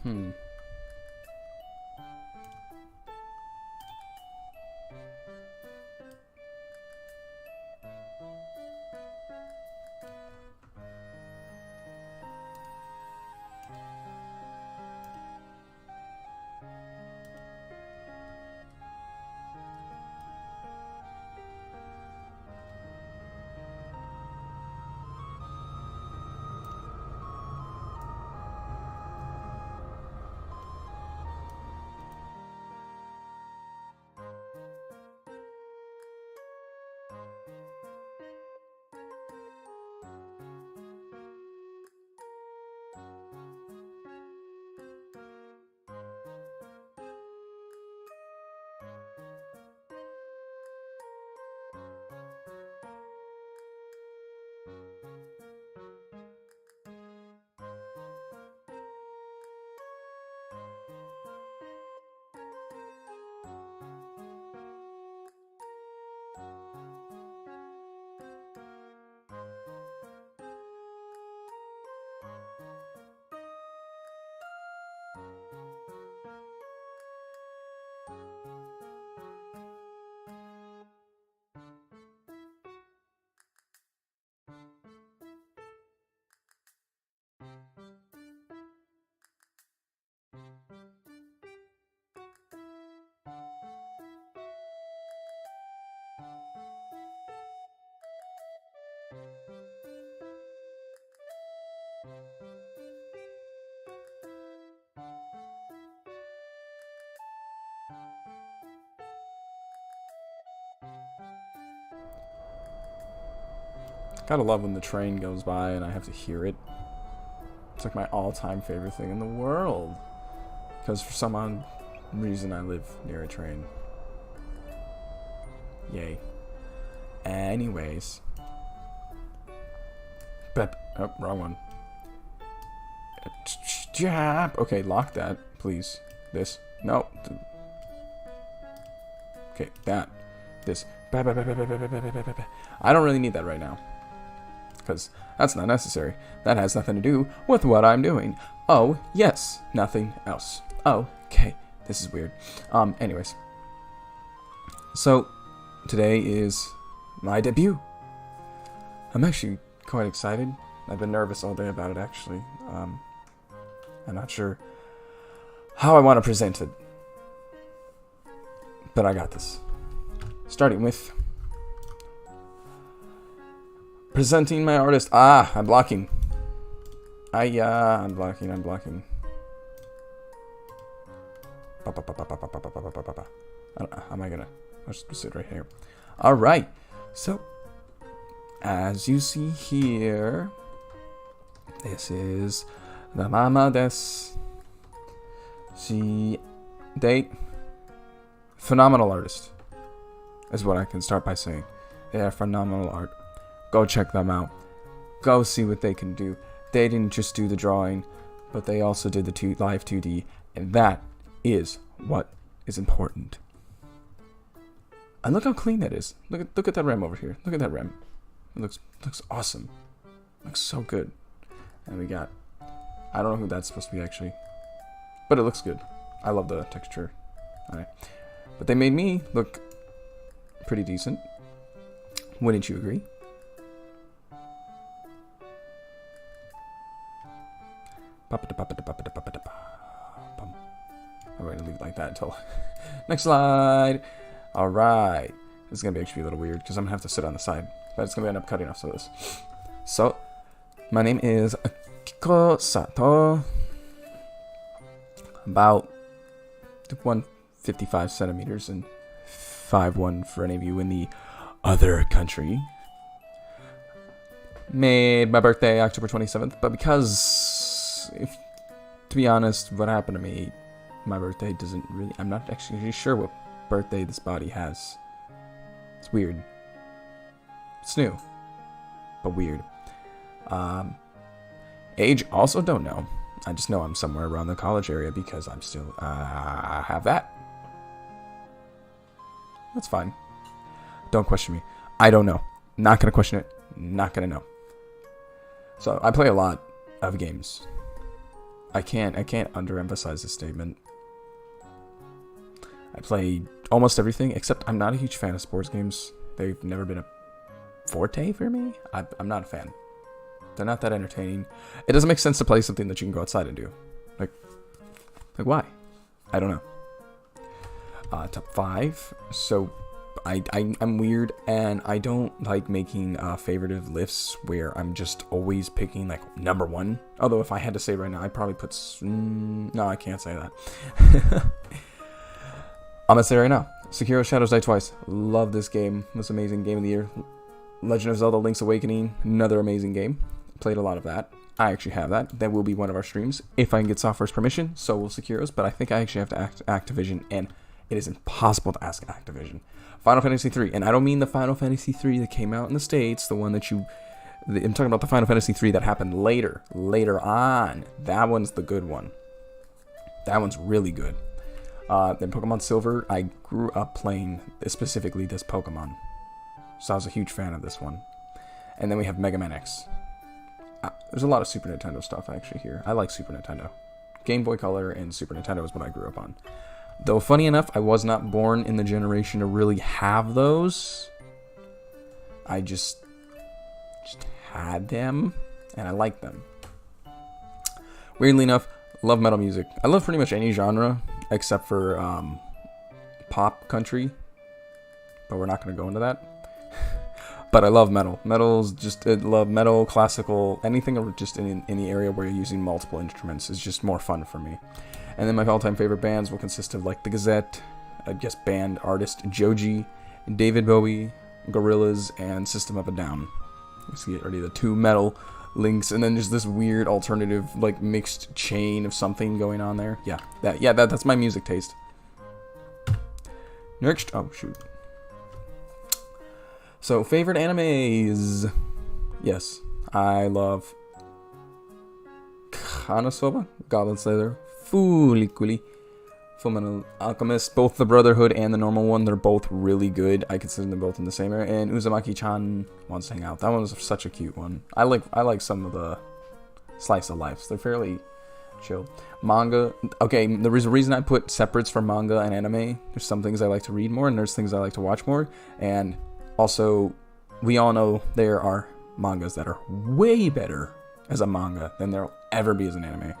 Hmm. Gotta love when the train goes by and I have to hear it. It's like my all-time favorite thing in the world. Because for some odd reason I live near a train. Yay. Anyways. Oh, wrong one. Jab. Okay, lock that, please. This. No. Okay, that. This. I don't really need that right now. Because that's not necessary. That has nothing to do with what I'm doing. Oh, yes. Nothing else. Okay. This is weird. Anyways. So, today is my debut. I'm actually quite excited. I've been nervous all day about it, actually. I'm not sure how I want to present it. But I got this. Starting with presenting my artist. I'm blocking. I'm blocking. How am I gonna? I'll just sit right here. Alright. So, as you see here, this is the mama desu. She date. Phenomenal artist. Is what I can start by saying. They are phenomenal art. Go check them out. Go see what they can do. They didn't just do the drawing, but they also did the live 2D, and that is what is important. And look how clean that is. Look at that rem over here. Look at that rem. It looks awesome. Looks so good. And we got, I don't know who that's supposed to be actually, but it looks good. I love the texture. Alright. But they made me look pretty decent. Wouldn't you agree? I'm going to leave it like that until next slide. Alright. This is going to be actually a little weird because I'm going to have to sit on the side. But it's going to end up cutting off some of this. So, my name is Akiko Sato. About 155 centimeters and 5'1" for any of you in the other country. Made my birthday October 27th, but because, to be honest, what happened to me, my birthday doesn't really, I'm not actually sure what birthday this body has. It's weird. It's new, but weird. Age, also don't know. I just know I'm somewhere around the college area because I'm still, have that. That's fine. Don't question me. I don't know. Not gonna question it. Not gonna know. So, I play a lot of games. I can't underemphasize this statement. I play almost everything, except I'm not a huge fan of sports games. They've never been a forte for me. I'm not a fan. They're not that entertaining. It doesn't make sense to play something that you can go outside and do. Like why? I don't know. Top 5. So I'm weird, and I don't like making favoritive lists where I'm just always picking like number 1. Although if I had to say right now, I'd probably put no, I can't say that. I'm gonna say right now, Sekiro Shadows Die Twice. Love this game. Most amazing game of the year. Legend of Zelda Link's Awakening, another amazing game. Played a lot of that. I actually have that. That will be one of our streams if I can get software's permission. So will Sekiro's, but I think I actually have to ask Activision, and it is impossible to ask Activision. Final Fantasy 3, and I don't mean the Final Fantasy 3 that came out in the States, the one that I'm talking about the Final Fantasy 3 that happened later on. That one's the good one. That one's really good. Then Pokemon Silver, I grew up playing specifically this Pokemon, so I was a huge fan of this one. And then we have Mega Man X. There's a lot of Super Nintendo stuff actually here. I like Super Nintendo. Game Boy Color and Super Nintendo is what I grew up on. Though funny enough, I was not born in the generation to really have those. I just had them, and I liked them. Weirdly enough, love metal music. I love pretty much any genre except for pop country, but we're not going to go into that. But I love metal. I love metal, classical, anything or just in the area where you're using multiple instruments is just more fun for me. And then my all-time favorite bands will consist of like The Gazette, I guess band artist Joji, David Bowie, Gorillaz, and System of a Down. You see already the 2 metal links, and then there's this weird alternative like mixed chain of something going on there. That's my music taste. Next, oh shoot. So, favorite animes. Yes, I love Konosuba, Goblin Slayer, Fulikuli, Fullmetal Alchemist, both the Brotherhood and the normal one. They're both really good. I consider them both in the same area. And Uzumaki-chan Wants to Hang Out. That one was such a cute one. I like some of the slice of lives. They're fairly chill. Manga. Okay, there's a reason I put separates for manga and anime. There's some things I like to read more, and there's things I like to watch more. And also, we all know there are mangas that are way better as a manga than there'll ever be as an anime.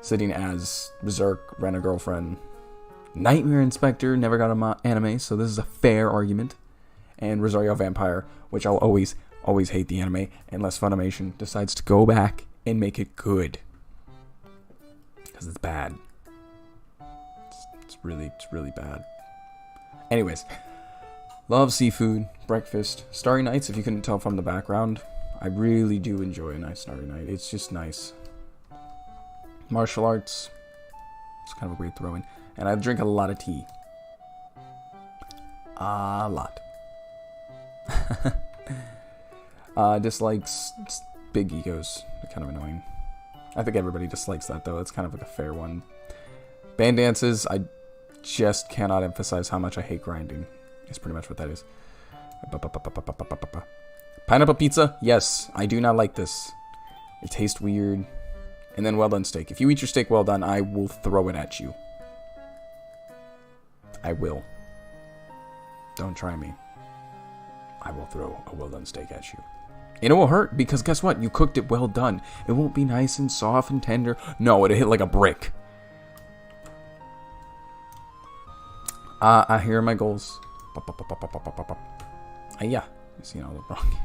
Sitting as Berserk, Rent a Girlfriend, Nightmare Inspector, never got an anime, so this is a fair argument. And Rosario Vampire, which I'll always hate the anime unless Funimation decides to go back and make it good. Because it's bad. It's really bad. Anyways. Love seafood, breakfast, Starry Nights, if you couldn't tell from the background. I really do enjoy a nice Starry Night. It's just nice. Martial arts. It's kind of a weird throw-in. And I drink a lot of tea. A lot. Dislikes big egos. They're kind of annoying. I think everybody dislikes that, though. It's kind of like a fair one. Band dances, I just cannot emphasize how much I hate grinding. Is pretty much what that is. Pineapple pizza? Yes, I do not like this. It tastes weird. And then well done steak. If you eat your steak well done, I will throw it at you. I will. Don't try me. I will throw a well done steak at you. And it will hurt because guess what? You cooked it well done. It won't be nice and soft and tender. No, it'll hit like a brick. Here are my goals. Yeah, you see all the wrong.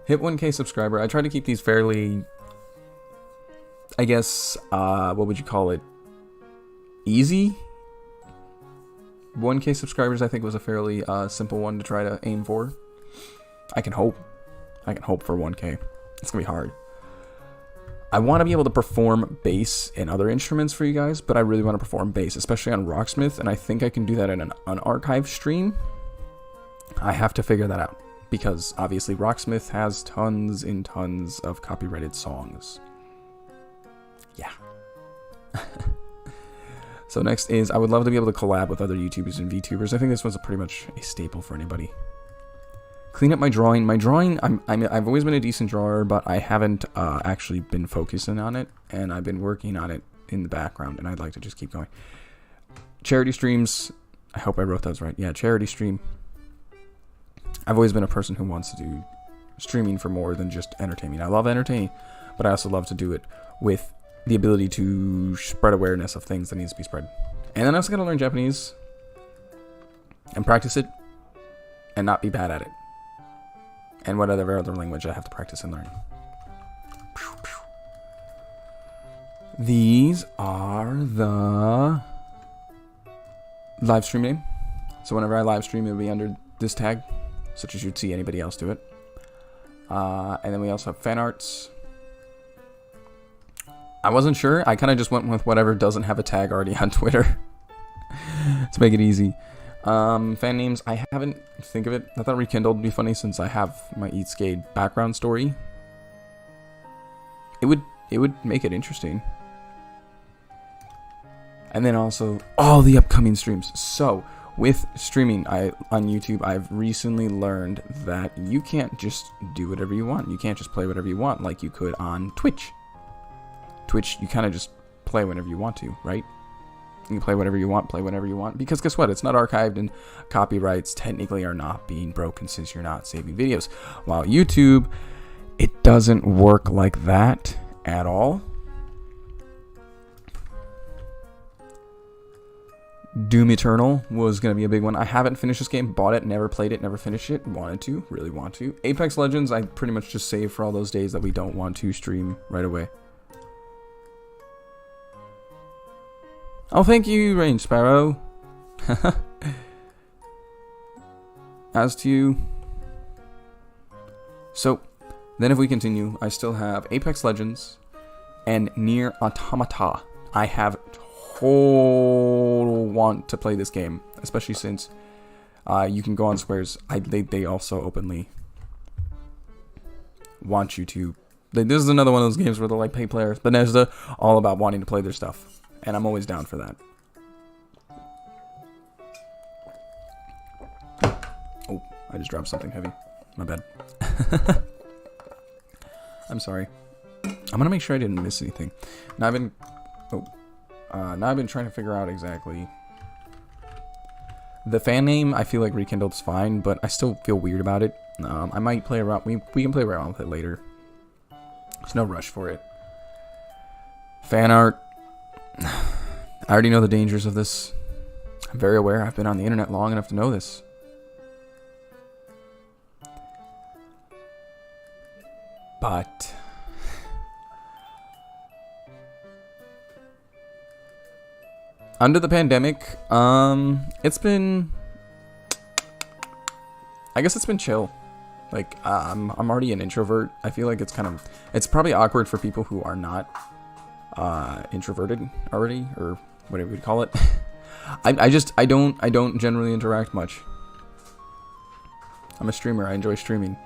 Hit 1K subscriber. I try to keep these fairly, I guess, what would you call it? Easy? 1K subscribers, I think, was a fairly simple one to try to aim for. I can hope for 1K. It's gonna be hard. I want to be able to perform bass and other instruments for you guys, but I really want to perform bass, especially on Rocksmith, and I think I can do that in an unarchived stream. I have to figure that out, because obviously Rocksmith has tons and tons of copyrighted songs. Yeah. So next is, I would love to be able to collab with other YouTubers and VTubers. I think this one's pretty much a staple for anybody. clean up my drawing. My drawing, I've always been a decent drawer, but I haven't actually been focusing on it, and I've been working on it in the background, and I'd like to just keep going. Charity streams. I hope I wrote those right. Yeah, charity stream. I've always been a person who wants to do streaming for more than just entertaining. I love entertaining, but I also love to do it with the ability to spread awareness of things that needs to be spread. And then I also got to learn Japanese and practice it and not be bad at it. And whatever other language I have to practice and learn. These are the live stream name. So whenever I live stream, it'll be under this tag, such as you'd see anybody else do it. And then we also have fan arts. I wasn't sure. I kind of just went with whatever doesn't have a tag already on Twitter to make it easy. Fan names, I haven't think of it. I thought Rekindled would be funny since I have my Eat Skate background story. It would make it interesting. And then also all the upcoming streams. So with streaming on YouTube, I've recently learned that you can't just do whatever you want. You can't just play whatever you want like you could on Twitch. Twitch, you kind of just play whenever you want to, right? You can play whatever you want, play whenever you want. Because guess what? It's not archived, and copyrights technically are not being broken since you're not saving videos. While YouTube, it doesn't work like that at all. Doom Eternal was going to be a big one. I haven't finished this game, bought it, never played it, never finished it, wanted to, really want to. Apex Legends, I pretty much just save for all those days that we don't want to stream right away. Oh, thank you, Rain Sparrow. As to you. So, then if we continue, I still have Apex Legends and Nier Automata. I have total want to play this game, especially since you can go on Square's. They also openly want you to. This is another one of those games where they're like, pay players. Bethesda, all about wanting to play their stuff. And I'm always down for that. Oh, I just dropped something heavy. My bad. I'm sorry. I'm gonna make sure I didn't miss anything. Now I've been trying to figure out exactly the fan name. I feel like Rekindled's fine, but I still feel weird about it. I might play around. We can play around with it later. There's no rush for it. Fan art. I already know the dangers of this. I'm very aware. I've been on the internet long enough to know this. But under the pandemic, it's been, I guess it's been chill. Like, I'm already an introvert. I feel like it's probably awkward for people who are not introverted already, or whatever you'd call it. I don't generally interact much. I'm a streamer. I enjoy streaming.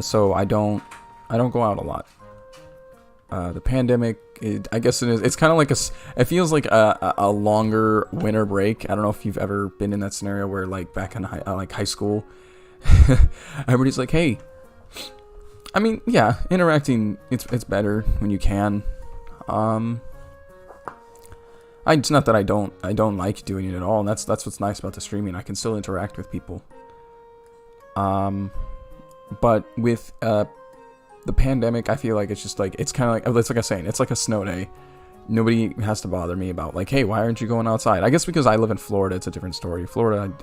So I don't go out a lot. The pandemic, I guess it's kind of like it feels like a longer winter break. I don't know if you've ever been in that scenario where, like, back in high school, everybody's like, hey, I mean, yeah, interacting, it's better when you can. It's not that I don't like doing it at all, and that's what's nice about the streaming. I can still interact with people. But with the pandemic, I feel like it's just like, it's kind of like, it's like I was saying, it's like a snow day. Nobody has to bother me about, like, hey, why aren't you going outside? I guess because I live in Florida, it's a different story. Florida,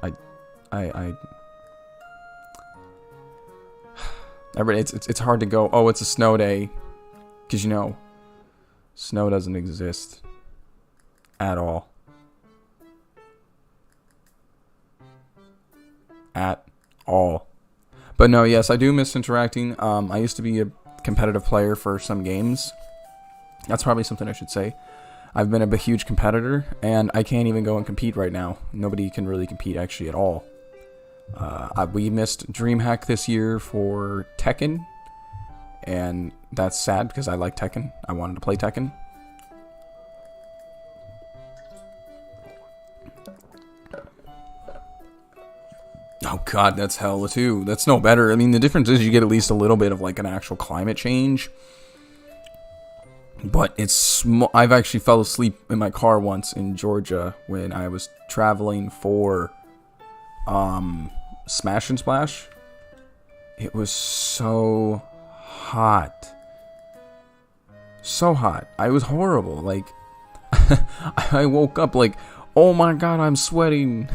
it's hard to go, oh, it's a snow day, because, you know, snow doesn't exist at all. At all. But no, yes, I do miss interacting. I used to be a competitive player for some games. That's probably something I should say. I've been a huge competitor, and I can't even go and compete right now. Nobody can really compete actually at all. We missed DreamHack this year for Tekken, and that's sad because I like Tekken. I wanted to play Tekken. Oh God, that's hell too. That's no better. I mean, the difference is you get at least a little bit of like an actual climate change. But it's I've actually fell asleep in my car once in Georgia when I was traveling for Smash and Splash. It was so hot. So hot. I was horrible. Like, I woke up like, oh my god, I'm sweating.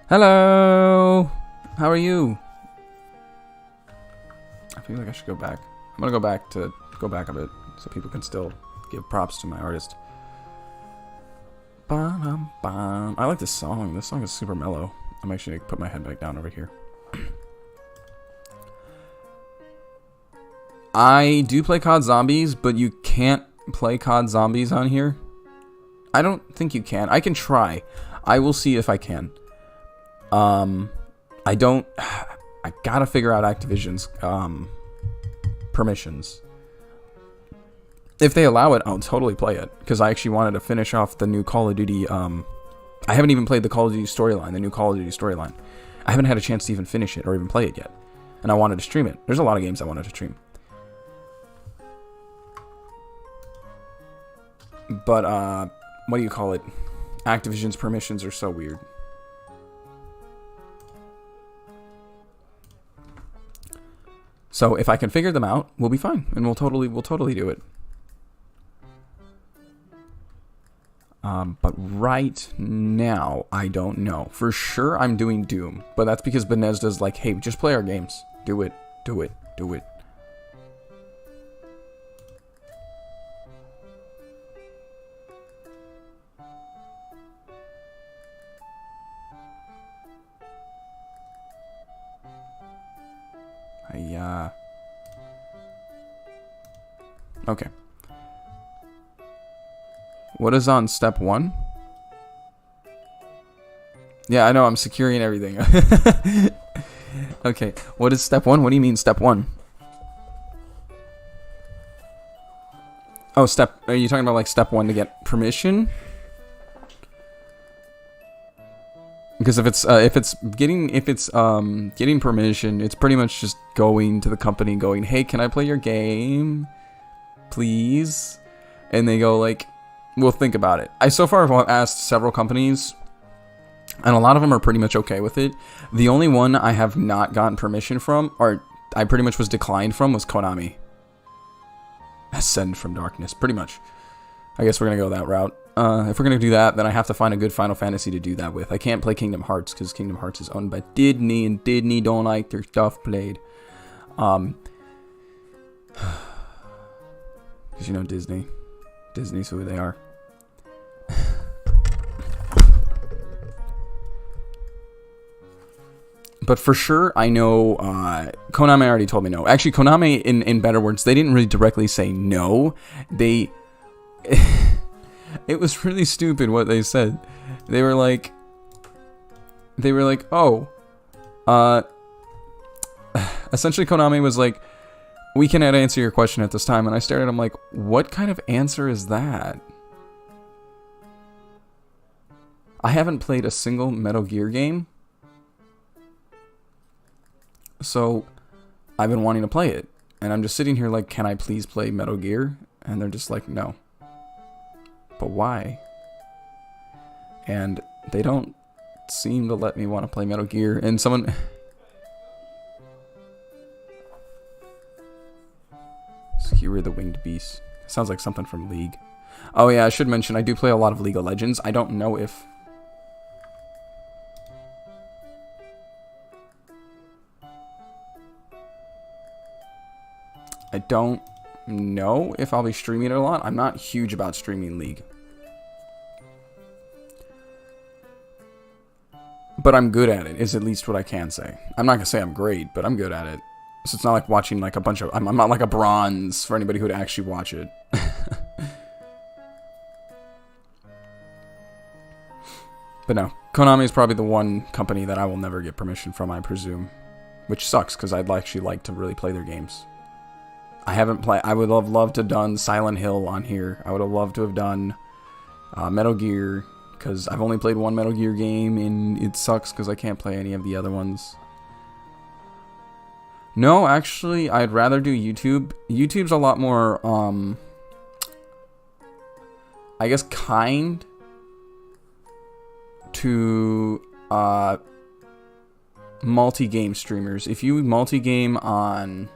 Hello. How are you? I feel like I should go back. I'm gonna go back a bit so people can still give props to my artist. Ba-dum-bum. I like this song. This song is super mellow. I'm actually gonna put my head back down over here. I do play COD Zombies, but you can't play COD Zombies on here. I don't think you can. I can try. I will see if I can. I gotta figure out Activision's permissions. If they allow it, I'll totally play it, because I actually wanted to finish off the new Call of Duty. I haven't even played the Call of Duty storyline, the new Call of Duty storyline. I haven't had a chance to even finish it or even play it yet, and I wanted to stream it. There's a lot of games I wanted to stream. But, what do you call it? Activision's permissions are so weird. So if I can figure them out, we'll be fine, and we'll totally do it. But right now, I don't know. For sure, I'm doing Doom, but that's because Bethesda's like, hey, just play our games. Do it, do it, do it. Okay. What is on step 1? Yeah, I know, I'm securing everything. Okay, what is step 1? What do you mean step 1? Oh, are you talking about like step 1 to get permission? Because if it's getting permission, it's pretty much just going to the company going, hey, can I play your game? Please? And they go like, we'll think about it. I so far have asked several companies, and a lot of them are pretty much okay with it. The only one I have not gotten permission from, or I pretty much was declined from, was Konami. Ascend from Darkness, pretty much. I guess we're gonna go that route. If we're gonna do that, then I have to find a good Final Fantasy to do that with. I can't play Kingdom Hearts because Kingdom Hearts is owned by Disney, and Disney don't like their stuff played. Because you know Disney's who they are. But for sure, I know Konami already told me no. Actually, Konami, in better words, they didn't really directly say no. They... It was really stupid what they said. They were like, oh, essentially Konami was like, we cannot answer your question at this time. And I stared at him like, what kind of answer is that? I haven't played a single Metal Gear game, so I've been wanting to play it. And I'm just sitting here like, can I please play Metal Gear? And they're just like, no. But why? And they don't seem to let me want to play Metal Gear. And someone... Skewer the Winged Beast. Sounds like something from League. Oh yeah, I should mention, I do play a lot of League of Legends. I don't know if... I don't know if I'll be streaming it a lot. I'm not huge about streaming League. But I'm good at it, is at least what I can say. I'm not going to say I'm great, but I'm good at it. So it's not like watching like a bunch of... I'm not like a bronze for anybody who would actually watch it. But no, Konami is probably the one company that I will never get permission from, I presume. Which sucks, because I'd actually like to really play their games. I haven't played... I would have loved to have done Silent Hill on here. I would have loved to have done Metal Gear, because I've only played one Metal Gear game, and it sucks because I can't play any of the other ones. No, actually, I'd rather do YouTube. YouTube's a lot more, I guess, kind to multi-game streamers. If you multi-game on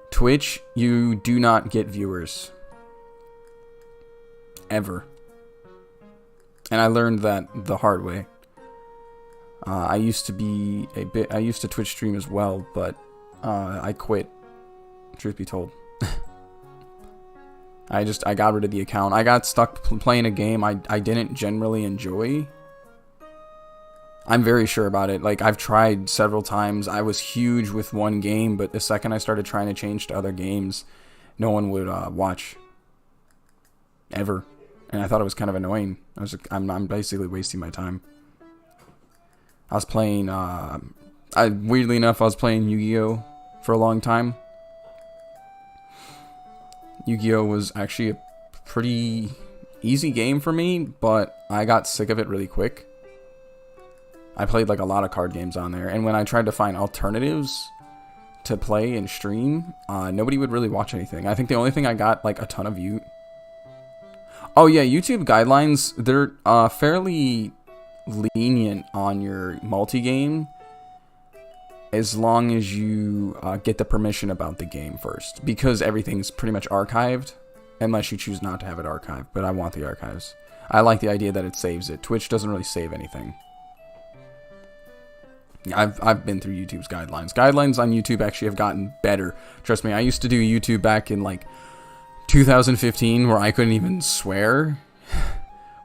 Twitch, you do not get viewers. Ever. And I learned that the hard way. I used to Twitch stream as well, but I quit, truth be told. I got rid of the account. I got stuck playing a game I didn't generally enjoy. I'm very sure about it. Like, I've tried several times. I was huge with one game, but the second I started trying to change to other games, no one would watch. Ever. And I thought it was kind of annoying. I'm basically wasting my time. I was playing, weirdly enough, I was playing Yu-Gi-Oh! For a long time. Yu-Gi-Oh! Was actually a pretty easy game for me, but I got sick of it really quick. I played like a lot of card games on there, and when I tried to find alternatives to play and stream, nobody would really watch anything. I think the only thing I got like a ton of view. Oh yeah, YouTube guidelines, they're fairly lenient on your multi-game as long as you get the permission about the game first, because everything's pretty much archived unless you choose not to have it archived, but I want the archives. I like the idea that it saves it. Twitch doesn't really save anything. I've been through YouTube's guidelines. Guidelines on YouTube actually have gotten better. Trust me, I used to do YouTube back in like 2015 where I couldn't even swear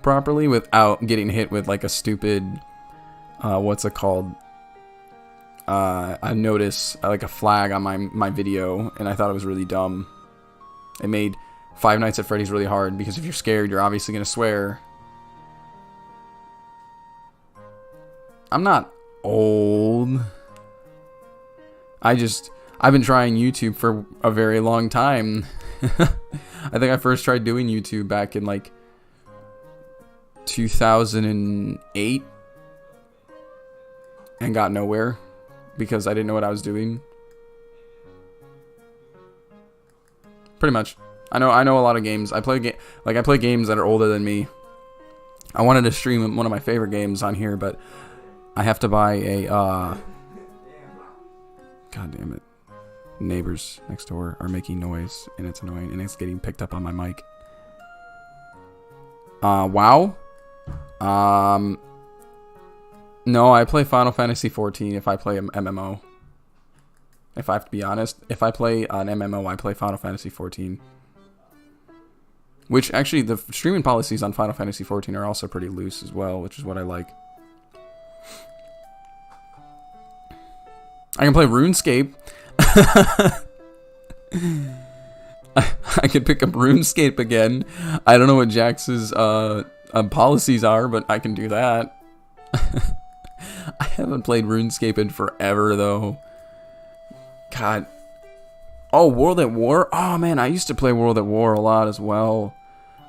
properly without getting hit with like a stupid, what's it called? A notice, like a flag on my video, and I thought it was really dumb. It made Five Nights at Freddy's really hard because if you're scared, you're obviously going to swear. I'm not old. I've been trying YouTube for a very long time. I think I first tried doing YouTube back in like 2008 and got nowhere because I didn't know what I was doing. Pretty much. I know a lot of games. I play games that are older than me. I wanted to stream one of my favorite games on here, but I have to buy a God damn it. Neighbors next door are making noise and it's annoying and it's getting picked up on my mic. WoW? No, I play Final Fantasy 14 if I play an MMO. If I have to be honest, if I play an MMO, I play Final Fantasy 14. Which actually, the streaming policies on Final Fantasy 14 are also pretty loose as well, which is what I like. I can play RuneScape. I could pick up RuneScape again. I don't know what Jax's policies are, but I can do that. I haven't played RuneScape in forever, though. God. Oh, World at War? Oh, man, I used to play World at War a lot as well.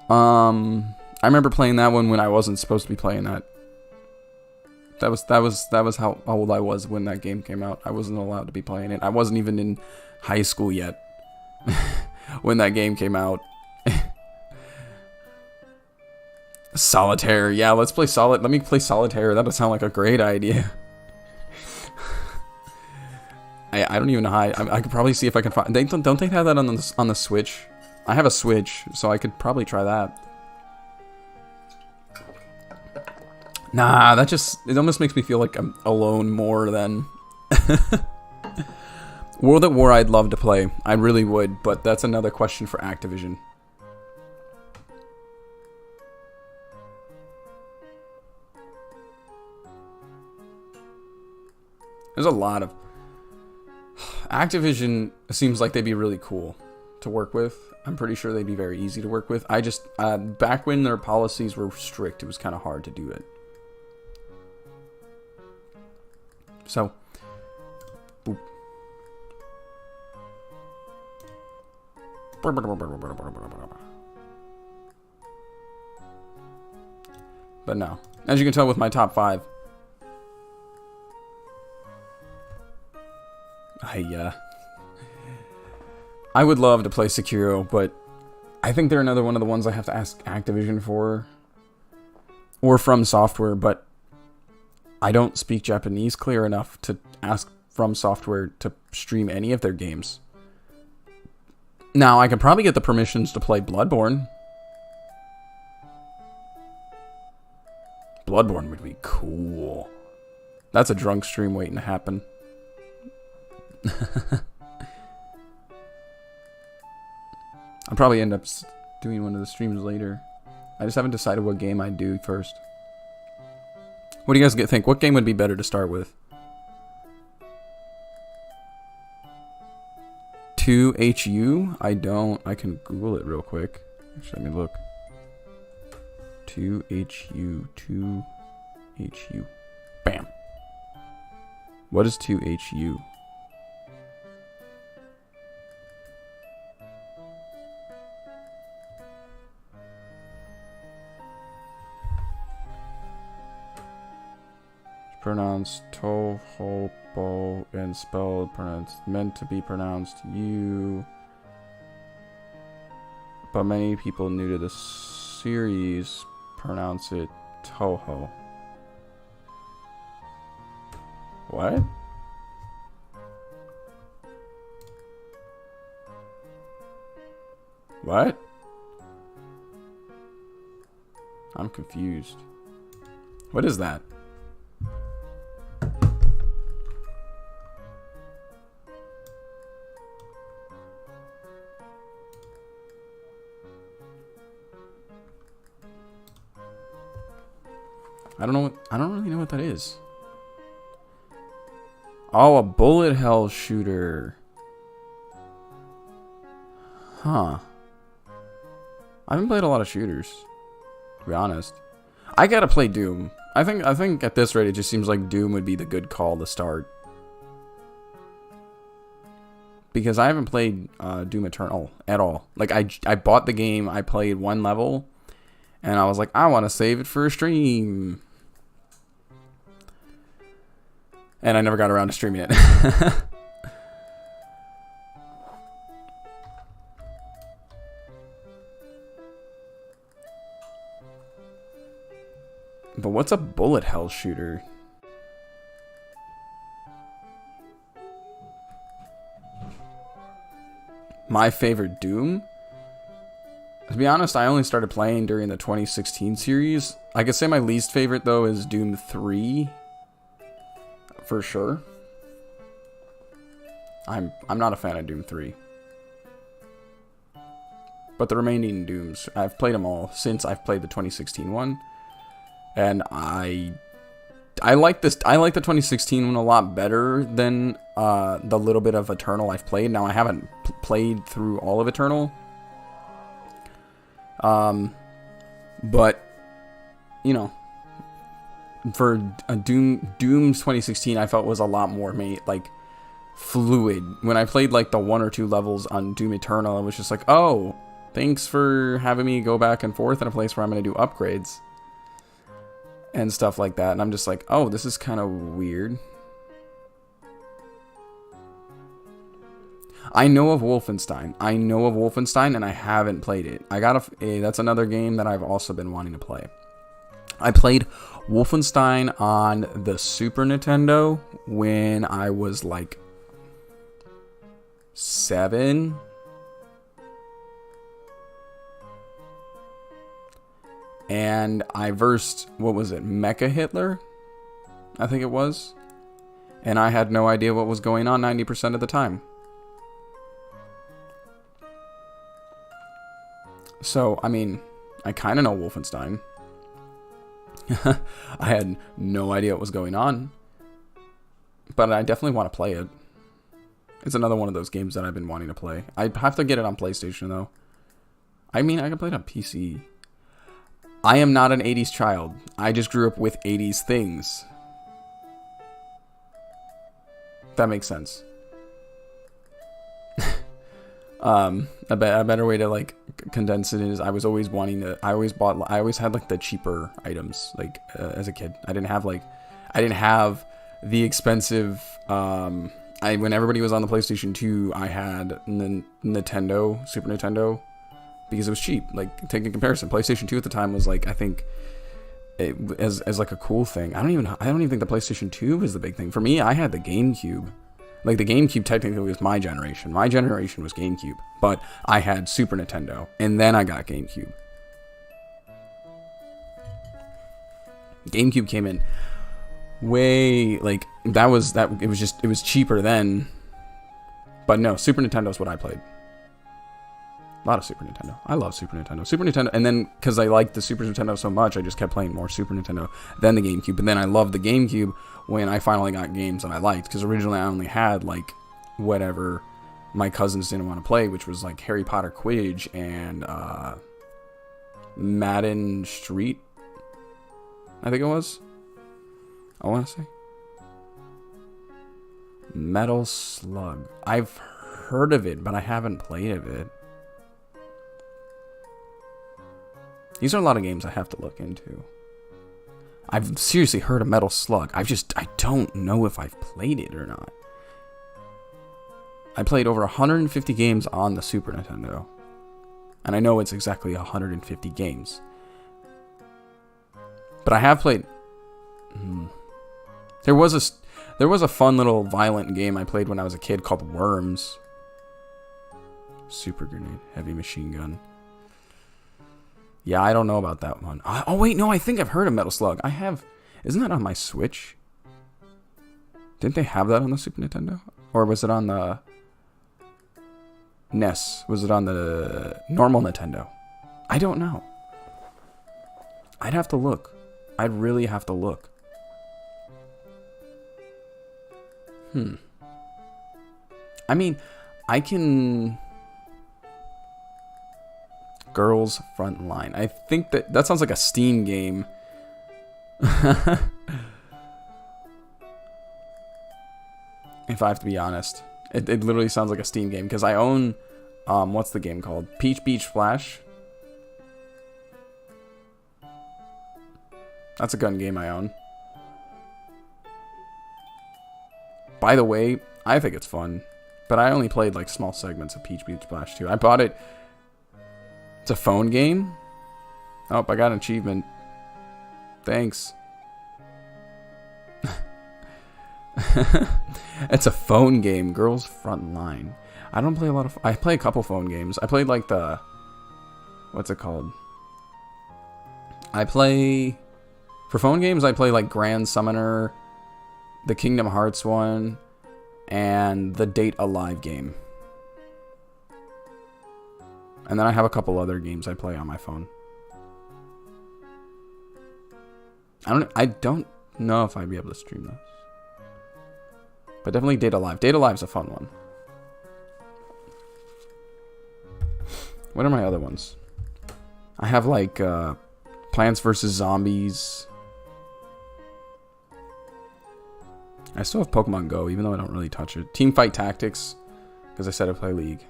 I remember playing that one when I wasn't supposed to be playing that. That was how old I was when that game came out. I wasn't allowed to be playing it. I wasn't even in high school yet when that game came out. Solitaire. Yeah, let's play Let me play Solitaire. That would sound like a great idea. I don't even know how. I could probably see if I can find. Don't they have that on the Switch? I have a Switch, so I could probably try that. Nah, it almost makes me feel like I'm alone more than... World at War I'd love to play. I really would, but that's another question for Activision. There's a lot of... Activision seems like they'd be really cool to work with. I'm pretty sure they'd be very easy to work with. Back when their policies were strict, it was kind of hard to do it. So, boop. But no. As you can tell with my top 5. I would love to play Sekiro, but I think they're another one of the ones I have to ask Activision for. Or From Software, but I don't speak Japanese clear enough to ask From Software to stream any of their games. Now, I could probably get the permissions to play Bloodborne. Bloodborne would be cool. That's a drunk stream waiting to happen. I'll probably end up doing one of the streams later. I just haven't decided what game I'd do first. What do you guys think? What game would be better to start with? 2HU? I don't. I can Google it real quick. Actually, let me look. 2HU. 2HU. Bam. What is 2HU? Pronounced Tohobo and spelled pronounced meant to be pronounced you, but many people new to the series pronounce it Toho. What? What? I'm confused. What is that? I don't really know what that is. Oh, a bullet hell shooter. Huh. I haven't played a lot of shooters, to be honest. I gotta play Doom. I think at this rate it just seems like Doom would be the good call to start. Because I haven't played Doom Eternal at all. Like I bought the game, I played one level, and I was like, I want to save it for a stream. And I never got around to streaming it. But what's a bullet hell shooter? My favorite Doom? To be honest, I only started playing during the 2016 series. I could say my least favorite, though, is Doom 3. For sure. I'm not a fan of Doom 3. But the remaining Dooms, I've played them all since I've played the 2016 one. And I like this. I like the 2016 one a lot better than the little bit of Eternal I've played. Now I haven't played through all of Eternal. But you know, for a Doom's 2016, I felt was a lot more like fluid. When I played like the 1 or 2 levels on Doom Eternal, it was just like, oh, thanks for having me go back and forth in a place where I'm going to do upgrades and stuff like that. And I'm just like, oh, this is kind of weird. I know of Wolfenstein. And I haven't played it. That's another game that I've also been wanting to play. I played Wolfenstein on the Super Nintendo when I was like 7. And I versed, what was it, Mecha Hitler? I think it was. And I had no idea what was going on 90% of the time. So, I mean, I kind of know Wolfenstein. I had no idea what was going on. But I definitely want to play it. It's another one of those games that I've been wanting to play. I have to get it on PlayStation, though. I mean, I can play it on PC. I am not an 80s child. I just grew up with 80s things. That makes sense. A better way to like condense it is I was always wanting to. I always had like the cheaper items like as a kid. I didn't have the expensive. When everybody was on the PlayStation 2, I had Nintendo, Super Nintendo, because it was cheap. Like taking comparison, PlayStation 2 at the time was like I think as like a cool thing. I don't even think the PlayStation 2 was the big thing for me. I had the GameCube. Like, the GameCube technically was my generation. My generation was GameCube. But I had Super Nintendo. And then I got GameCube. GameCube came in way, like, it was cheaper then. But no, Super Nintendo is what I played. A lot of Super Nintendo. I love Super Nintendo. Super Nintendo, and then, because I liked the Super Nintendo so much, I just kept playing more Super Nintendo than the GameCube. And then I loved the GameCube when I finally got games that I liked, because originally I only had, like, whatever my cousins didn't want to play, which was, like, Harry Potter Quidditch and, Madden Street, I think it was. I want to say. Metal Slug. I've heard of it, but I haven't played of it. These are a lot of games I have to look into. I've seriously heard of Metal Slug. I don't know if I've played it or not. I played over 150 games on the Super Nintendo. And I know it's exactly 150 games. But I have played... There was a fun little violent game I played when I was a kid called Worms. Super Grenade, Heavy Machine Gun. Yeah, I don't know about that one. Oh, wait, no, I think I've heard of Metal Slug. I have... Isn't that on my Switch? Didn't they have that on the Super Nintendo? Or was it on the... NES? Was it on the normal Nintendo? I don't know. I'd have to look. I'd really have to look. I mean, I can... Girls Frontline. I think that sounds like a Steam game. If I have to be honest. It literally sounds like a Steam game. Because I own... what's the game called? Peach Beach Flash? That's a gun game I own. By the way, I think it's fun. But I only played like small segments of Peach Beach Flash 2. I bought it... It's a phone game? Oh, I got an achievement. Thanks. It's a phone game. Girls Frontline. I don't play a lot of... I play a couple phone games. I played like the... What's it called? I play... For phone games, I play like Grand Summoner, the Kingdom Hearts one, and the Date Alive game. And then I have a couple other games I play on my phone. I don't know if I'd be able to stream those. But definitely Date Alive. Date Alive's a fun one. What are my other ones? I have like Plants vs. Zombies. I still have Pokemon Go, even though I don't really touch it. Teamfight Tactics, because I said I play League.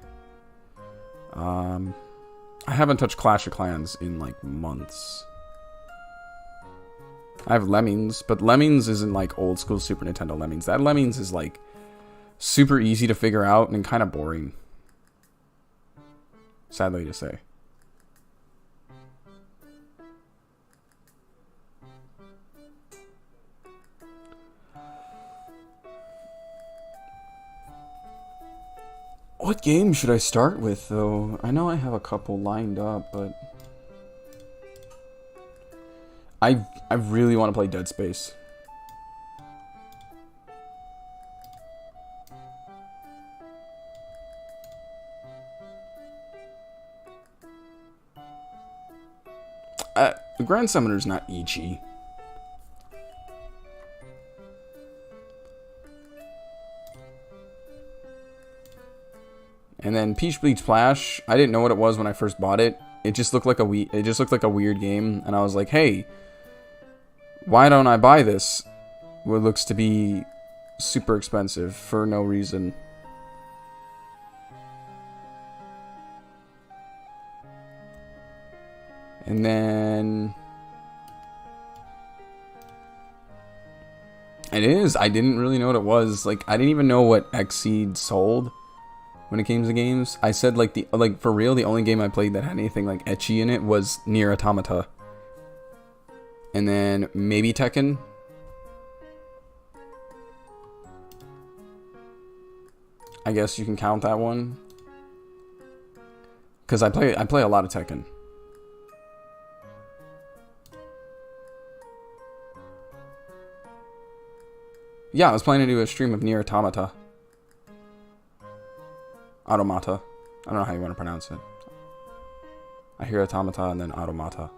I haven't touched Clash of Clans in like months. I have Lemmings, but Lemmings isn't like old school Super Nintendo Lemmings. That Lemmings is like super easy to figure out and kind of boring. Sadly to say. What game should I start with, though? I know I have a couple lined up, but... I really want to play Dead Space. The Grand Summoner's not Ichi. And then Peach Bleach Splash, I didn't know what it was when I first bought it. It just looked like a weird game, and I was like, "Hey, why don't I buy this? What looks to be super expensive for no reason." And then it is. I didn't really know what it was. Like, I didn't even know what Xseed sold when it came to games. I said, like, for real, the only game I played that had anything like ecchi in it was Nier Automata. And then maybe Tekken. I guess you can count that one. Because I play a lot of Tekken. Yeah, I was planning to do a stream of Nier Automata. Automata. I don't know how you want to pronounce it. I hear Automata and then Automata.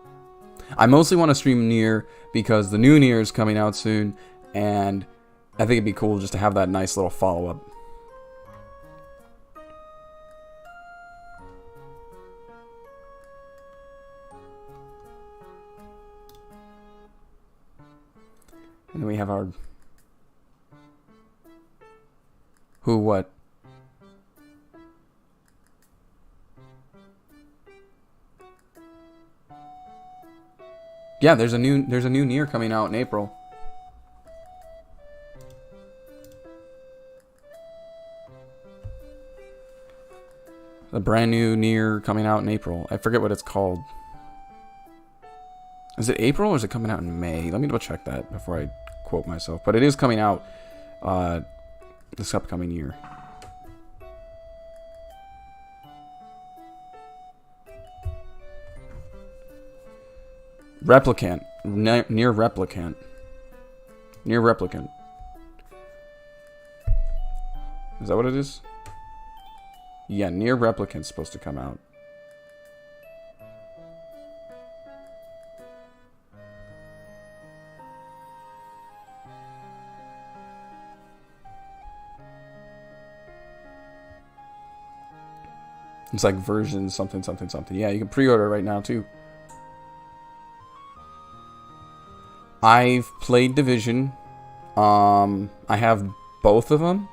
I mostly want to stream Nier because the new Nier is coming out soon, and I think it'd be cool just to have that nice little follow-up. And then we have our... Who, what? Yeah, there's a new Nier coming out in April. A brand new Nier coming out in April. I forget what it's called. Is it April or is it coming out in May? Let me double check that before I quote myself. But it is coming out this upcoming year. Replicant. Nier Replicant. Nier Replicant. Is that what it is? Yeah, Nier Replicant's supposed to come out. It's like version something something something. Yeah, you can pre-order right now too. I've played Division. I have both of them.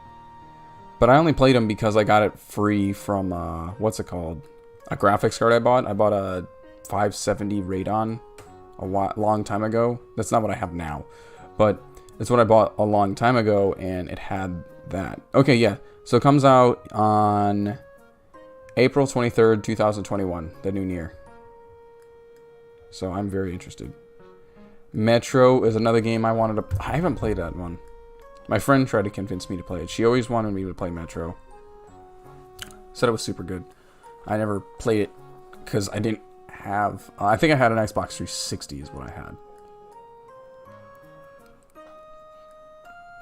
But I only played them because I got it free from, what's it called? A graphics card I bought. I bought a 570 Radeon a long time ago. That's not what I have now. But it's what I bought a long time ago, and it had that. Okay, yeah. So it comes out on April 23rd, 2021, the new Nier. So I'm very interested. Metro is another game I wanted to... I haven't played that one. My friend tried to convince me to play it. She always wanted me to play Metro. Said it was super good. I never played it because I didn't have... I think I had an Xbox 360 is what I had.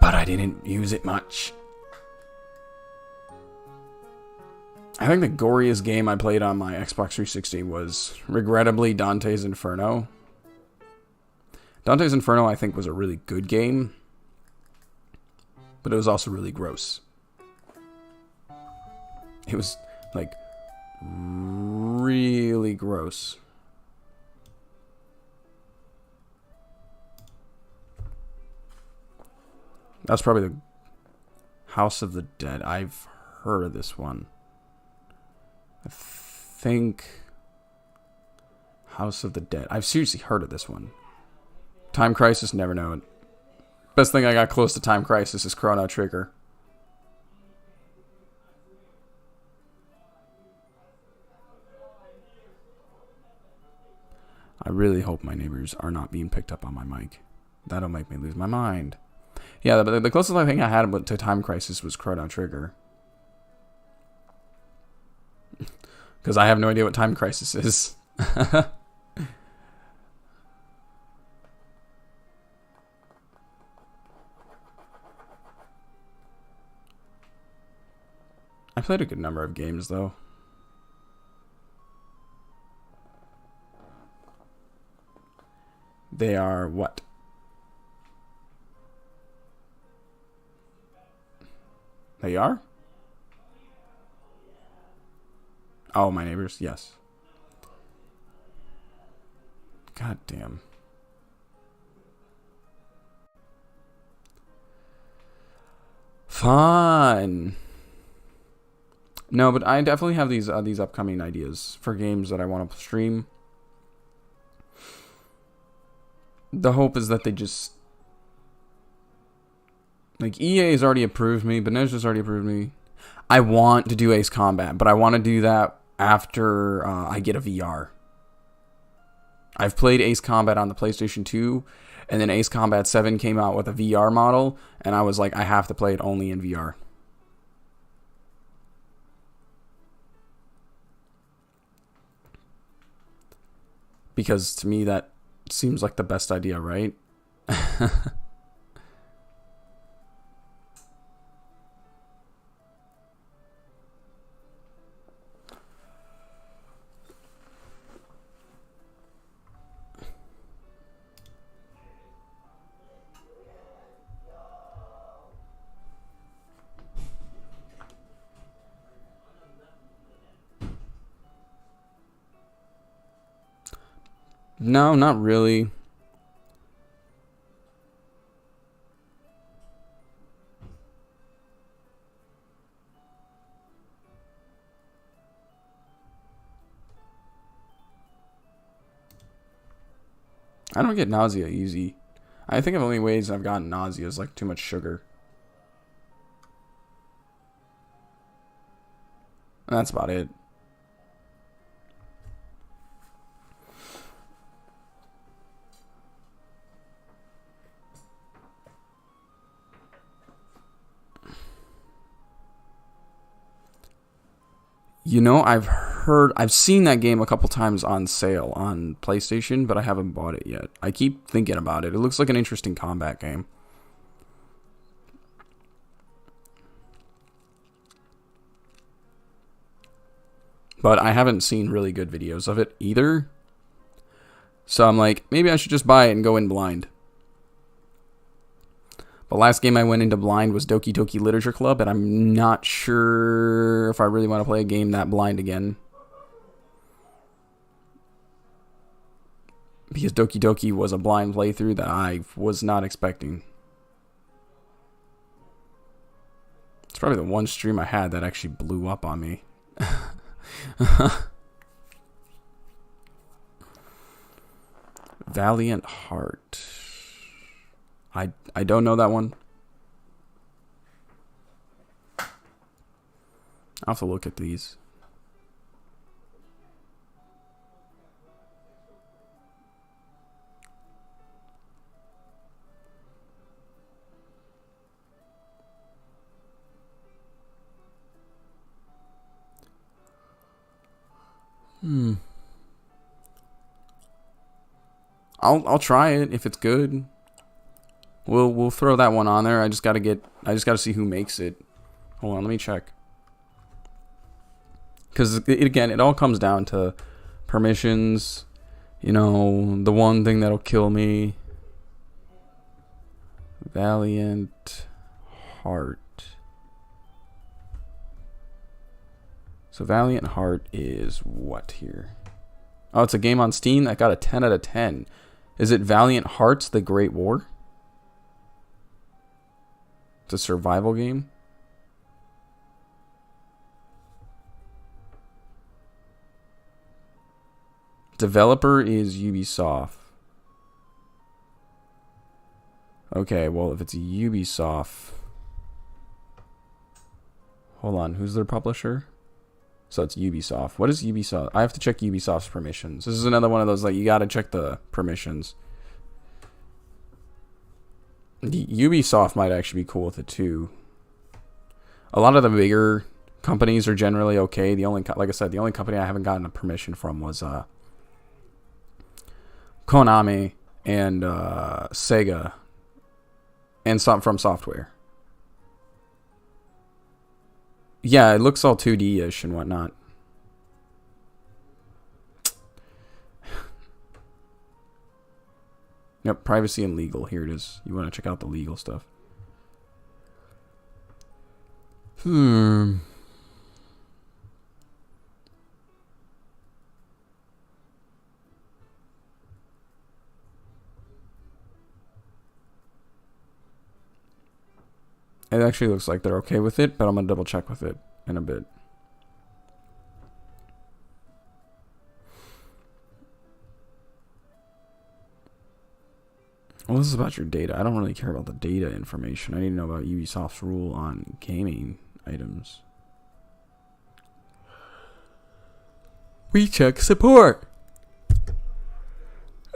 But I didn't use it much. I think the goriest game I played on my Xbox 360 was, regrettably, Dante's Inferno. Dante's Inferno, I think, was a really good game. But it was also really gross. It was, like, really gross. That's probably the House of the Dead. I've heard of this one. I think House of the Dead. I've seriously heard of this one. Time Crisis, never know it. Best thing I got close to Time Crisis is Chrono Trigger. I really hope my neighbors are not being picked up on my mic. That'll make me lose my mind. Yeah, the closest thing I had to Time Crisis was Chrono Trigger. Because I have no idea what Time Crisis is. I played a good number of games, though. They are what? They are? Oh, my neighbors, yes. God damn. Fun. No, but I definitely have these upcoming ideas for games that I want to stream. the hope is that they just, like, EA has already approved me, Bethesda's already approved me. I want to do Ace Combat, but I want to do that after I get a VR. I've played Ace Combat on the PlayStation 2, and then Ace Combat 7 came out with a VR model, and I was like, I have to play it only in VR. Because to me, that seems like the best idea, right? No, not really. I don't get nausea easy. I think the only ways I've gotten nausea is like too much sugar. And that's about it. You know, I've seen that game a couple times on sale on PlayStation, but I haven't bought it yet. I keep thinking about it. It looks like an interesting combat game. But I haven't seen really good videos of it either. So I'm like, maybe I should just buy it and go in blind. The last game I went into blind was Doki Doki Literature Club, and I'm not sure if I really want to play a game that blind again. Because Doki Doki was a blind playthrough that I was not expecting. It's probably the one stream I had that actually blew up on me. Valiant Heart. I don't know that one. I'll have to look at these. I'll try it if it's good. We'll throw that one on there. I just gotta see who makes it. Hold on, let me check. Because again, it all comes down to permissions. You know, the one thing that'll kill me. Valiant Heart. So Valiant Heart is what here? Oh, it's a game on Steam that got a 10 out of 10. Is it Valiant Hearts: The Great War? It's a survival game. Developer is Ubisoft. Okay, well, if it's Ubisoft... Hold on, who's their publisher? So it's Ubisoft. What is Ubisoft? I have to check Ubisoft's permissions. This is another one of those, like, you gotta check the permissions. Ubisoft might actually be cool with it too. A lot of the bigger companies are generally okay. The only, like I said, the only company I haven't gotten a permission from was Konami and Sega and some from Software. Yeah, it looks all 2D-ish and whatnot. Yep, privacy and legal. Here it is. You want to check out the legal stuff. It actually looks like they're okay with it, but I'm going to double check with it in a bit. Well, this is about your data. I don't really care about the data information. I need to know about Ubisoft's rule on gaming items. We check support.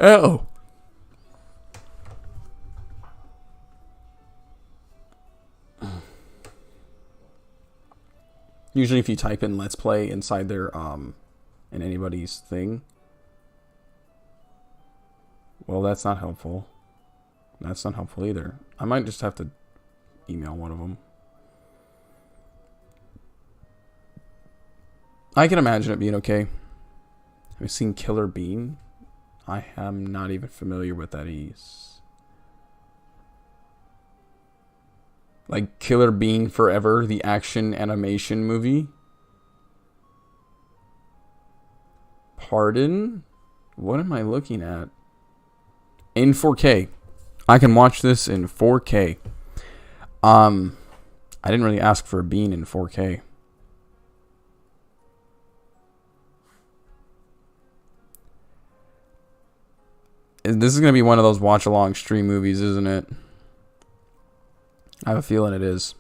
Oh. Usually if you type in let's play inside their in anybody's thing. Well, that's not helpful. That's not helpful either. I might just have to email one of them. I can imagine it being okay. Have you seen Killer Bean? I am not even familiar with that is. Like Killer Bean Forever, the action animation movie? Pardon? What am I looking at? In 4K. I can watch this in 4K. I didn't really ask for a bean in 4K. This is going to be one of those watch-along stream movies, isn't it? I have a feeling it is.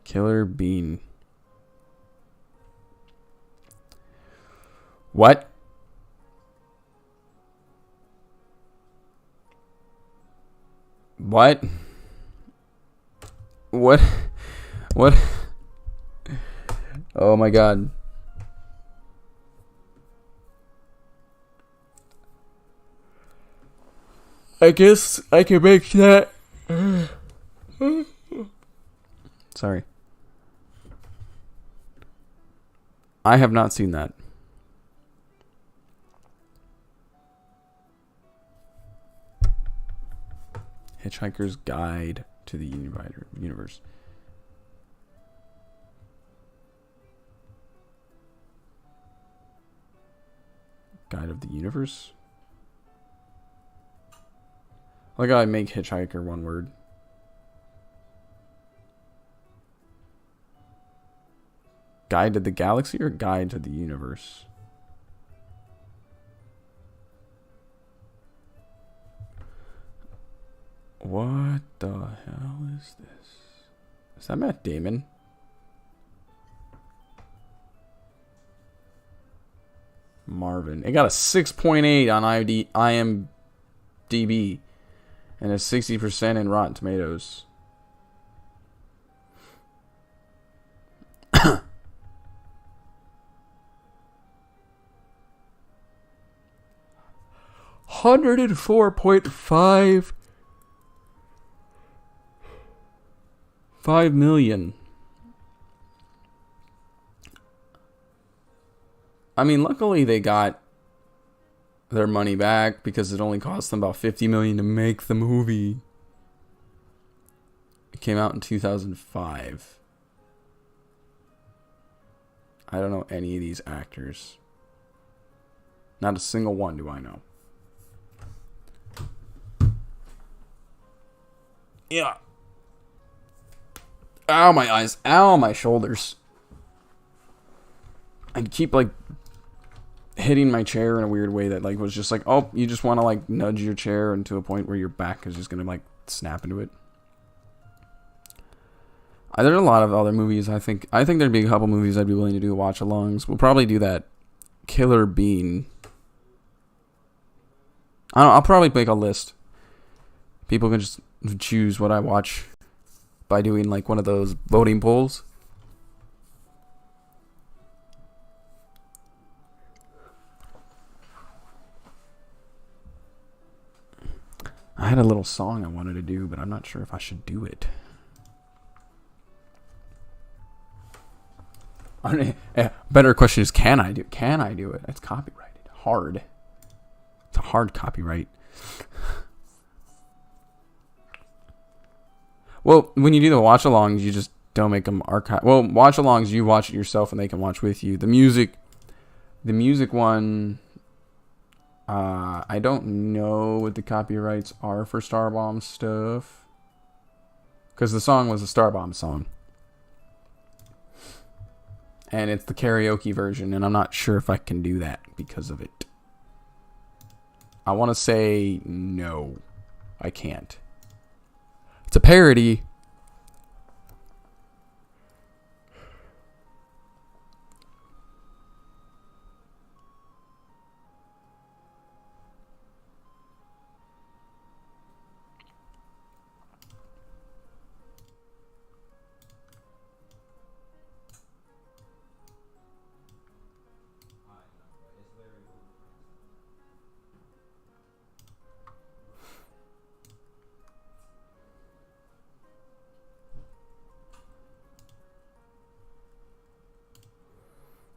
Killer Bean. What? What? What? What? Oh my god. I guess I can make that. Sorry. I have not seen that. Hitchhiker's Guide to the Universe. Guide of the Universe? Like I make hitchhiker one word. Guide to the Galaxy or Guide to the Universe? What the hell is this? Is that Matt Damon? Marvin. It got a 6.8 on IMDb and a 60% in Rotten Tomatoes. $104.5 million. I mean, luckily they got their money back because it only cost them about $50 million to make the movie. It came out in 2005. I don't know any of these actors. Not a single one do I know. Yeah. Ow, my eyes. Ow, my shoulders. I'd keep, like, hitting my chair in a weird way that, like, was just like, oh, you just want to, like, nudge your chair into a point where your back is just going to, like, snap into it. There are a lot of other movies, I think there'd be a couple movies I'd be willing to do watch-alongs. We'll probably do that Killer Bean. I don't know, I'll probably make a list. People can just choose what I watch by doing like one of those voting polls. I had a little song I wanted to do, but I'm not sure if I should do it. Better question is, can I do it? It's copyrighted. Hard. It's a hard copyright. Well, when you do the watch-alongs, you just don't make them archive. Well, watch-alongs, you watch it yourself and they can watch with you. The music one, I don't know what the copyrights are for Starbomb stuff. Because the song was a Starbomb song. And it's the karaoke version, and I'm not sure if I can do that because of it. I want to say no. I can't. It's a parody.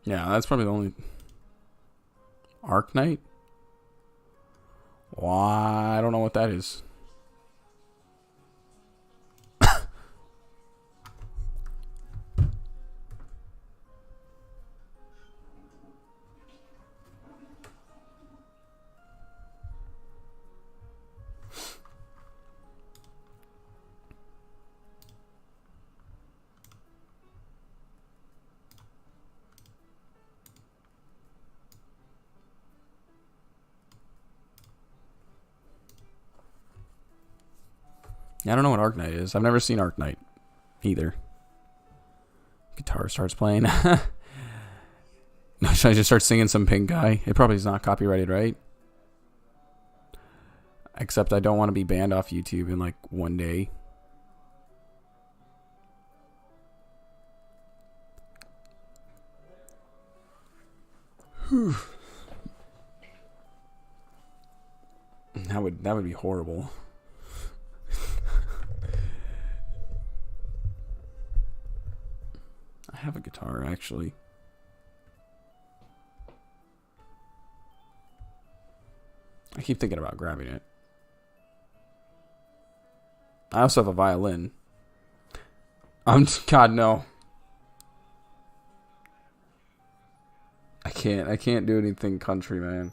Yeah, that's probably the only... Arc Knight? Why? I don't know what that is. I don't know what Arc Knight is. I've never seen Arc Knight either. Guitar starts playing. Should I just start singing some Pink Guy? It probably is not copyrighted, right? Except I don't want to be banned off YouTube in like one day. Whew. That would be horrible. I have a guitar actually. I keep thinking about grabbing it. I also have a violin. God no. I can't do anything country, man.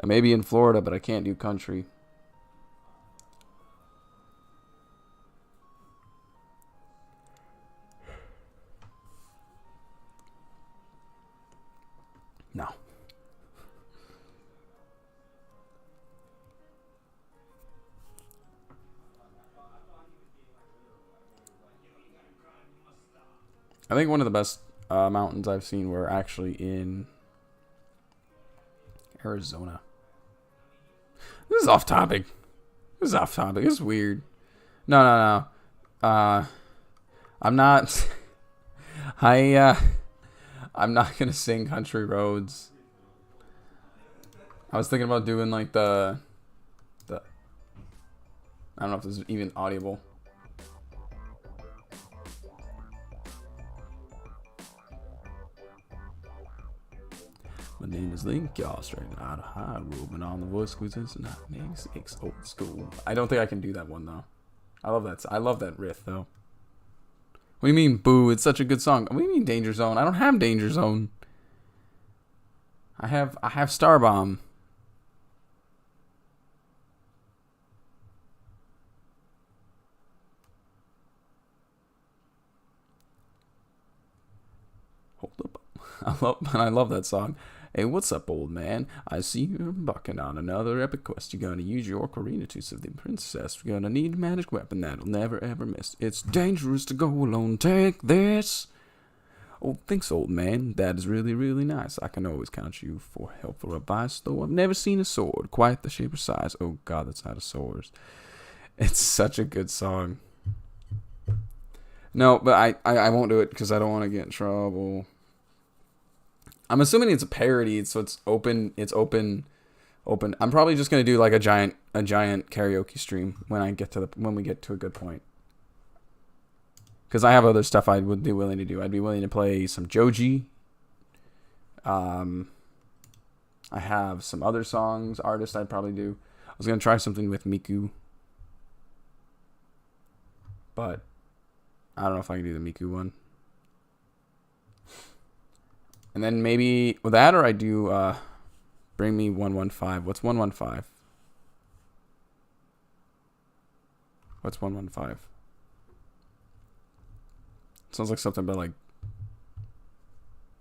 I may be in Florida, but I can't do country. No. I think one of the best mountains I've seen were actually in Arizona. This is off topic. This is weird. No. I'm not. I'm not gonna sing Country Roads. I was thinking about doing like the. I don't know if this is even audible. My name is Link, y'all straight out of high room, on the voice quizzes and 96 old school. I don't think I can do that one though. I love that riff though. What do you mean, boo? It's such a good song. What do you mean, Danger Zone? I don't have Danger Zone. I have Star Bomb. Hold up. I love that song. Hey, what's up, old man? I see you're embarking on another epic quest. You're gonna use your ocarina to save the princess. You're gonna need a magic weapon that'll never ever miss. It's dangerous to go alone. Take this. Oh, thanks, old man. That is really, really nice. I can always count you for helpful advice, though I've never seen a sword quite the shape or size. Oh, God, that's out of swords. It's such a good song. No, but I won't do it because I don't want to get in trouble. I'm assuming it's a parody, so it's open. It's open. I'm probably just gonna do like a giant karaoke stream when we get to a good point. Because I have other stuff I would be willing to do. I'd be willing to play some Joji. I have some other artists I'd probably do. I was gonna try something with Miku, but I don't know if I can do the Miku one. And then maybe with that, or I do Bring Me 115. What's 115? What's 115? Sounds like something about like,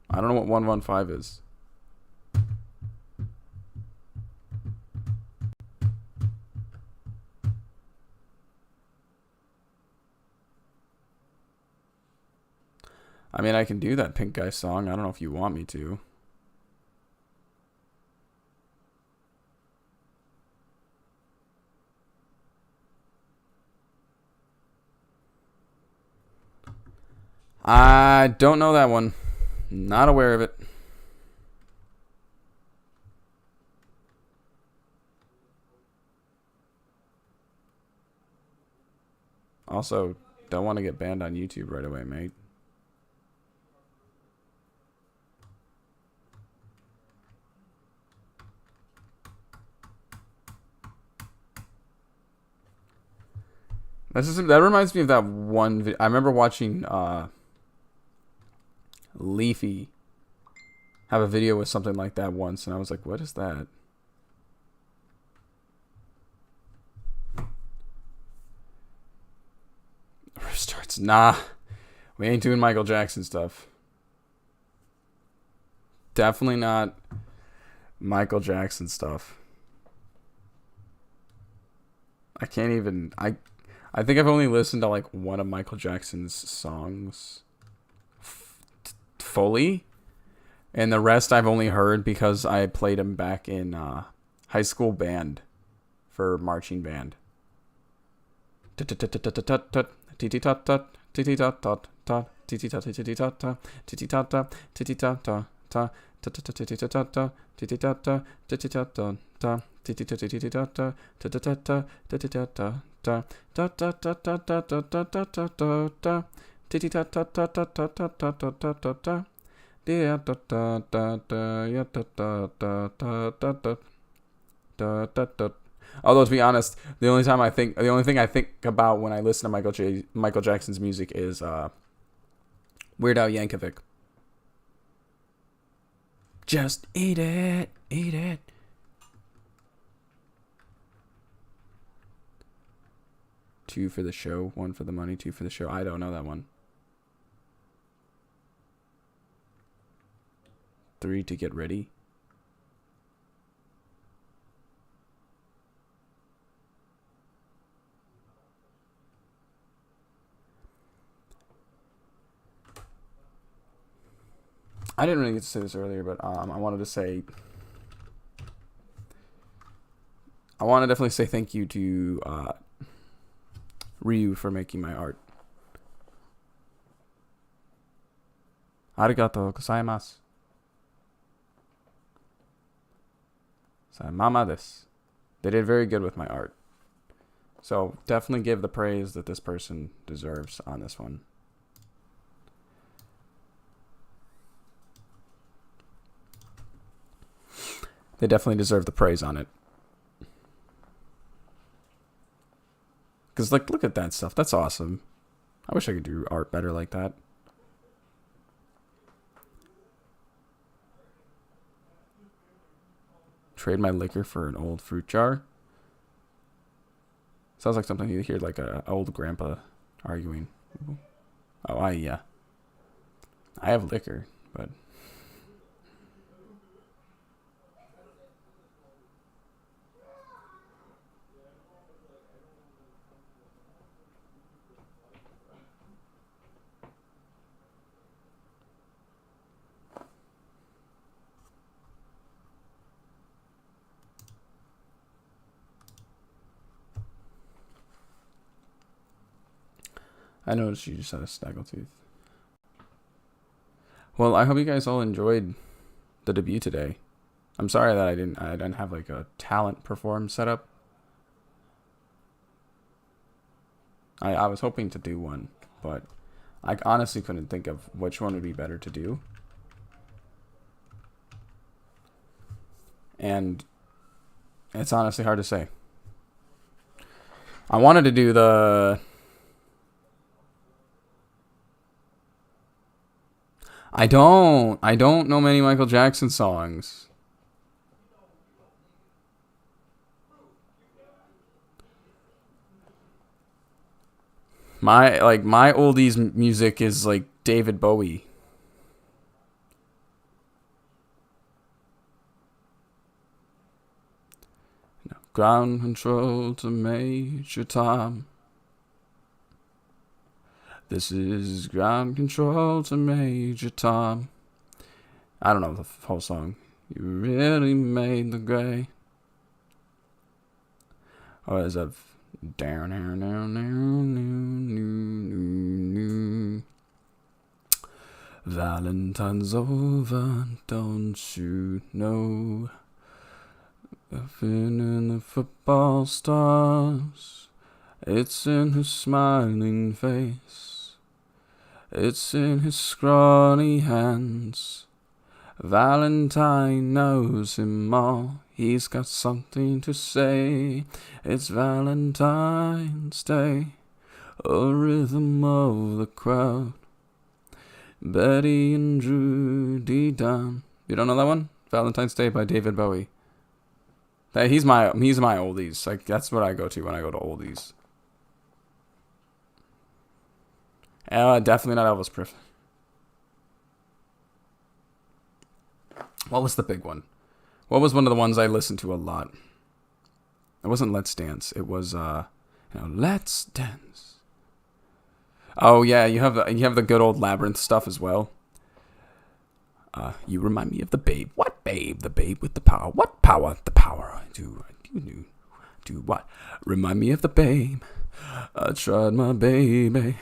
I don't know what 115 is. I mean, I can do that Pink Guy song. I don't know if you want me to. I don't know that one. Not aware of it. Also, don't want to get banned on YouTube right away, mate. That reminds me of that one. I remember watching Leafy have a video with something like that once, and I was like, "What is that?" Restarts. Nah, we ain't doing Michael Jackson stuff. Definitely not Michael Jackson stuff. I can't even. I think I've only listened to like one of Michael Jackson's songs fully, and the rest I've only heard because I played him back in high school band for marching band. Although to be honest, the only thing I think about when I listen to Michael Jackson's music is Weird Al Yankovic. Just eat it, eat it. Two for the show, one for the money, two for the show. I don't know that one. Three to get ready. I didn't really get to say this earlier, but I want to definitely say thank you to Ryu for making my art. Arigatou gozaimasu. Mama desu. They did very good with my art. So definitely give the praise that this person deserves on this one. They definitely deserve the praise on it. Because, like, look at that stuff. That's awesome. I wish I could do art better like that. Trade my liquor for an old fruit jar. Sounds like something you hear like a old grandpa arguing. Oh, I have liquor, but... I noticed you just had a snaggletooth. Well, I hope you guys all enjoyed the debut today. I'm sorry that I didn't have like a talent perform setup. I was hoping to do one, but I honestly couldn't think of which one would be better to do. And it's honestly hard to say. I wanted to do the... I don't know many Michael Jackson songs. My oldies music is like David Bowie. No. Ground control to Major Tom. This is ground control to Major Tom. I don't know the whole song. You really made the grade. Oh, is that down, down, down, down, Valentine's over, don't you know? Nothing in the football stars. It's in his smiling face. It's in his scrawny hands. Valentine knows him all. He's got something to say. It's Valentine's Day. A rhythm of the crowd. Betty and Judy Dunn. You don't know that one? Valentine's Day by David Bowie. Hey, he's my oldies. Like, that's what I go to when I go to oldies. Definitely not Elvis Presley. What was the big one? What was one of the ones I listened to a lot? It wasn't Let's Dance. It was Let's Dance. Oh yeah, you have the good old Labyrinth stuff as well. You remind me of the Babe. What Babe? The Babe with the power. What power? The power. I do what? Remind me of the Babe. I tried my baby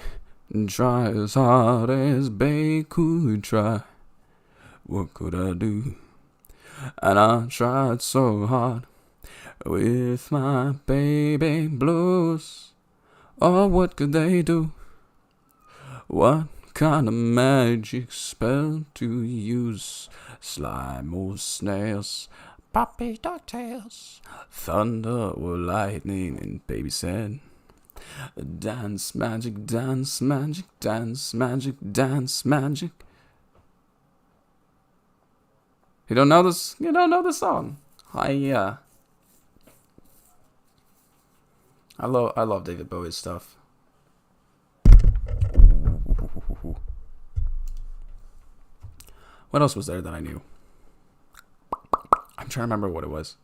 and try as hard as Babe could try. What could I do? And I tried so hard with my baby blues. Oh, what could they do? What kind of magic spell to use? Slime or snails, puppy dogtails, thunder or lightning, and baby said, dance magic, dance magic, dance magic, dance magic. You don't know this? You don't know this song? I love David Bowie's stuff. What else was there that I knew? I'm trying to remember what it was.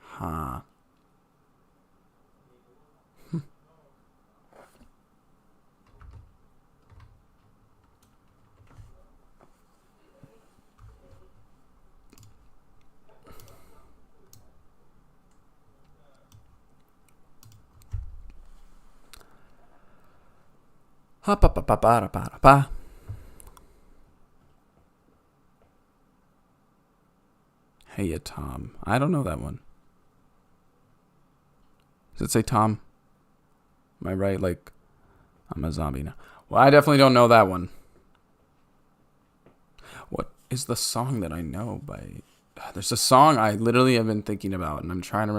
Huh. Ha pa pa pa pa pa pa. Hey, Tom. I don't know that one. Does it say Tom? Am I right? Like, I'm a zombie now. Well, I definitely don't know that one. What is the song that I know by... There's a song I literally have been thinking about, and I'm trying to remember